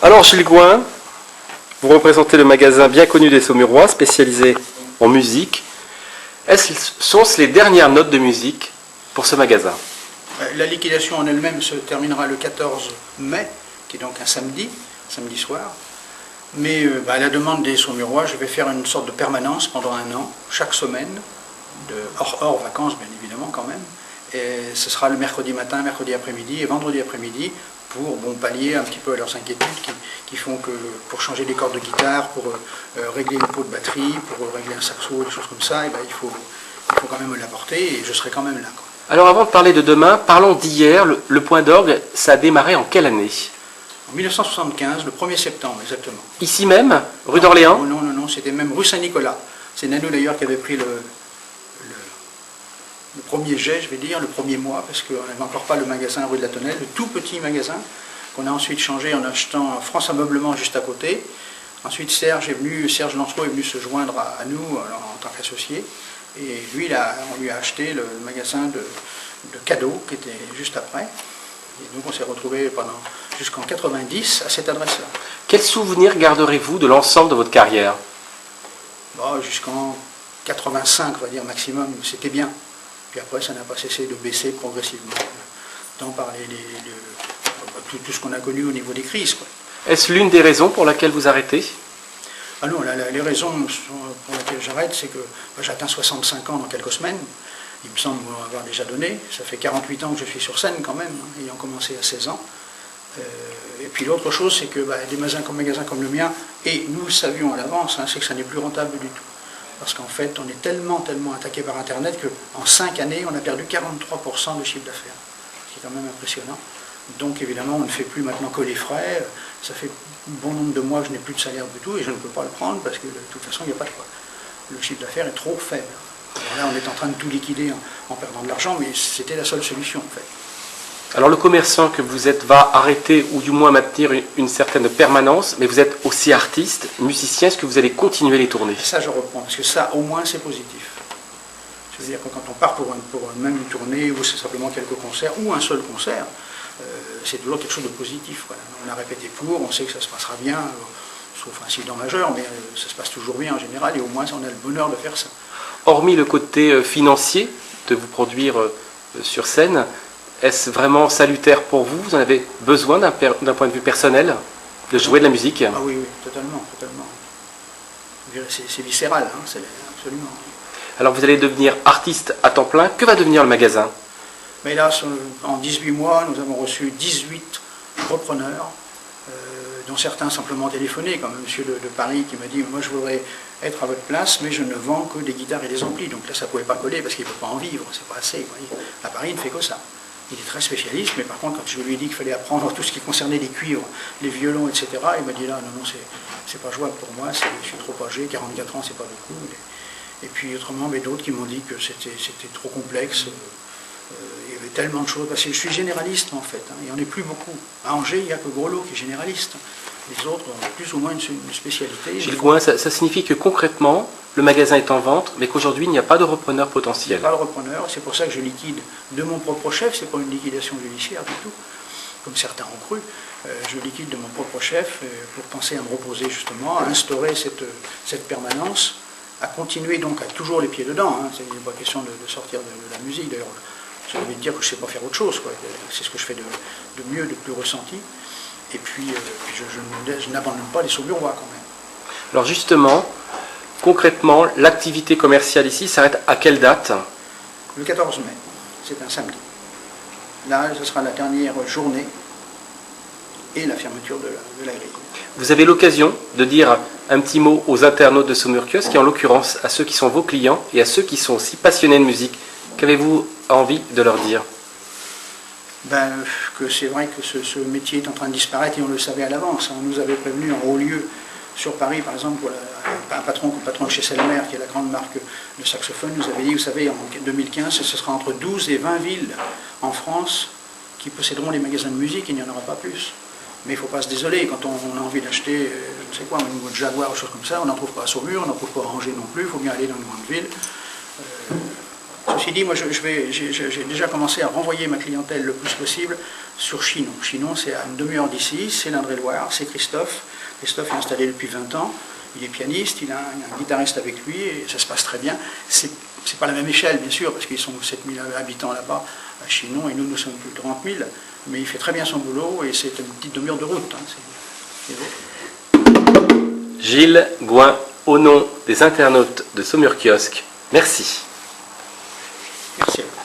Alors Gilles Gouin, vous représentez le magasin bien connu des Saumurois, spécialisé en musique. Sont-ce les dernières notes de musique pour ce magasin? La liquidation en elle-même se terminera le 14 mai, qui est donc un samedi soir. Mais à la demande des Saumurois, je vais faire une sorte de permanence pendant un an, chaque semaine, hors vacances bien évidemment quand même. Et ce sera le mercredi matin, mercredi après-midi et vendredi après-midi pour pallier un petit peu à leurs inquiétudes qui font que pour changer les cordes de guitare, pour régler une pot de batterie, pour régler un saxo, des choses comme ça, et il faut quand même l'apporter et je serai quand même là. Quoi. Alors avant de parler de demain, parlons d'hier. Le point d'orgue, ça a démarré en quelle année? En 1975, le 1er septembre exactement. Ici même, rue d'Orléans? Non, c'était même rue Saint-Nicolas. C'est Nanou d'ailleurs qui avait pris le premier jet, je vais dire, le premier mois, parce qu'on n'avait encore pas le magasin rue de la Tonnelle, le tout petit magasin, qu'on a ensuite changé en achetant France Ameublement juste à côté. Ensuite, Serge Lancereau est venu se joindre à nous en tant qu'associé. Et lui, on lui a acheté le magasin de cadeaux qui était juste après. Et donc on s'est retrouvés jusqu'en 90 à cette adresse-là. Quel souvenir garderez-vous de l'ensemble de votre carrière? Jusqu'en 85, on va dire maximum, c'était bien. Puis après, ça n'a pas cessé de baisser progressivement, tant par tout ce qu'on a connu au niveau des crises. Quoi. Est-ce l'une des raisons pour laquelle vous arrêtez? Ah non, les raisons pour lesquelles j'arrête, c'est que j'atteins 65 ans dans quelques semaines. Il me semble avoir déjà donné. Ça fait 48 ans que je suis sur scène quand même, ayant commencé à 16 ans. Et puis l'autre chose, c'est que des magasins comme le mien, et nous le savions à l'avance, c'est que ça n'est plus rentable du tout. Parce qu'en fait, on est tellement attaqué par Internet qu'en 5 années, on a perdu 43% de chiffre d'affaires. Ce qui est quand même impressionnant. Donc évidemment, on ne fait plus maintenant que les frais. Ça fait un bon nombre de mois que je n'ai plus de salaire du tout et je ne peux pas le prendre parce que de toute façon, il n'y a pas de quoi. Le chiffre d'affaires est trop faible. Alors là, on est en train de tout liquider en perdant de l'argent, mais c'était la seule solution en fait. Alors le commerçant que vous êtes va arrêter ou du moins maintenir une certaine permanence, mais vous êtes aussi artiste, musicien, est-ce que vous allez continuer les tournées? Ça je reprends, parce que ça au moins c'est positif. Je veux dire que quand on part pour même une tournée ou c'est simplement quelques concerts ou un seul concert, c'est toujours quelque chose de positif. Voilà. On a répété on sait que ça se passera bien, sauf incident majeur, mais ça se passe toujours bien en général et au moins on a le bonheur de faire ça. Hormis le côté financier de vous produire sur scène, est-ce vraiment salutaire pour vous? Vous en avez besoin d'un point de vue personnel de jouer de la musique? Ah oui, totalement. C'est viscéral, c'est absolument. Alors vous allez devenir artiste à temps plein. Que va devenir le magasin? Mais là, en 18 mois, nous avons reçu 18 repreneurs, dont certains simplement téléphoné, comme un monsieur de Paris qui m'a dit « Moi, je voudrais être à votre place, mais je ne vends que des guitares et des amplis. » Donc là, ça ne pouvait pas coller parce qu'il ne peut pas en vivre, c'est pas assez. À Paris, il ne fait que ça. Il est très spécialiste, mais par contre, quand je lui ai dit qu'il fallait apprendre tout ce qui concernait les cuivres, les violons, etc., il m'a dit là, non, c'est pas jouable pour moi, je suis trop âgé, 44 ans, c'est pas beaucoup. Et puis autrement, mais d'autres qui m'ont dit que c'était trop complexe. Il y avait tellement de choses, parce que je suis généraliste en fait, il n'y en a plus beaucoup. À Angers, il n'y a que Grelot qui est généraliste. Les autres ont plus ou moins une spécialité. Gilles Gouin, ça signifie que concrètement, le magasin est en vente, mais qu'aujourd'hui, il n'y a pas de repreneur potentiel. Il n'y a pas de repreneur, c'est pour ça que je liquide de mon propre chef, c'est pas une liquidation judiciaire du tout, comme certains ont cru. Je liquide de mon propre chef pour penser à me reposer justement, à instaurer cette permanence, à continuer donc à toujours les pieds dedans. Il n'est pas question de sortir de la musique, d'ailleurs. Ça veut dire que je ne sais pas faire autre chose. C'est ce que je fais de mieux, de plus ressenti. Et puis, je n'abandonne pas les Saumurois quand même. Alors justement, concrètement, l'activité commerciale ici s'arrête à quelle date? Le 14 mai, c'est un samedi. Là, ce sera la dernière journée et la fermeture de la grille. Vous avez l'occasion de dire un petit mot aux internautes de Saumur Kiosque et en l'occurrence à ceux qui sont vos clients et à ceux qui sont aussi passionnés de musique. Qu'avez-vous envie de leur dire? Que c'est vrai que ce métier est en train de disparaître et on le savait à l'avance. On nous avait prévenu en haut lieu sur Paris, par exemple, un patron de chez Selmer, qui est la grande marque de saxophone, nous avait dit, vous savez, en 2015, ce sera entre 12 et 20 villes en France qui posséderont les magasins de musique et il n'y en aura pas plus. Mais il ne faut pas se désoler, quand on a envie d'acheter, je ne sais quoi, un nouveau Jaguar ou chose comme ça, on n'en trouve pas à Saumur, on n'en trouve pas à Angers non plus, il faut bien aller dans une grande ville. Ceci dit, moi j'ai déjà commencé à renvoyer ma clientèle le plus possible sur Chinon. Chinon, c'est à une demi-heure d'ici, c'est l'Indre-et-Loire, c'est Christophe. Christophe est installé depuis 20 ans, il est pianiste, il a un guitariste avec lui, et ça se passe très bien. C'est pas la même échelle, bien sûr, parce qu'ils sont 7000 habitants là-bas, à Chinon, et nous sommes plus de 30 000, mais il fait très bien son boulot, et c'est une petite demi-heure de route. Gilles Gouin, au nom des internautes de Saumur Kiosque, merci. Merci à vous.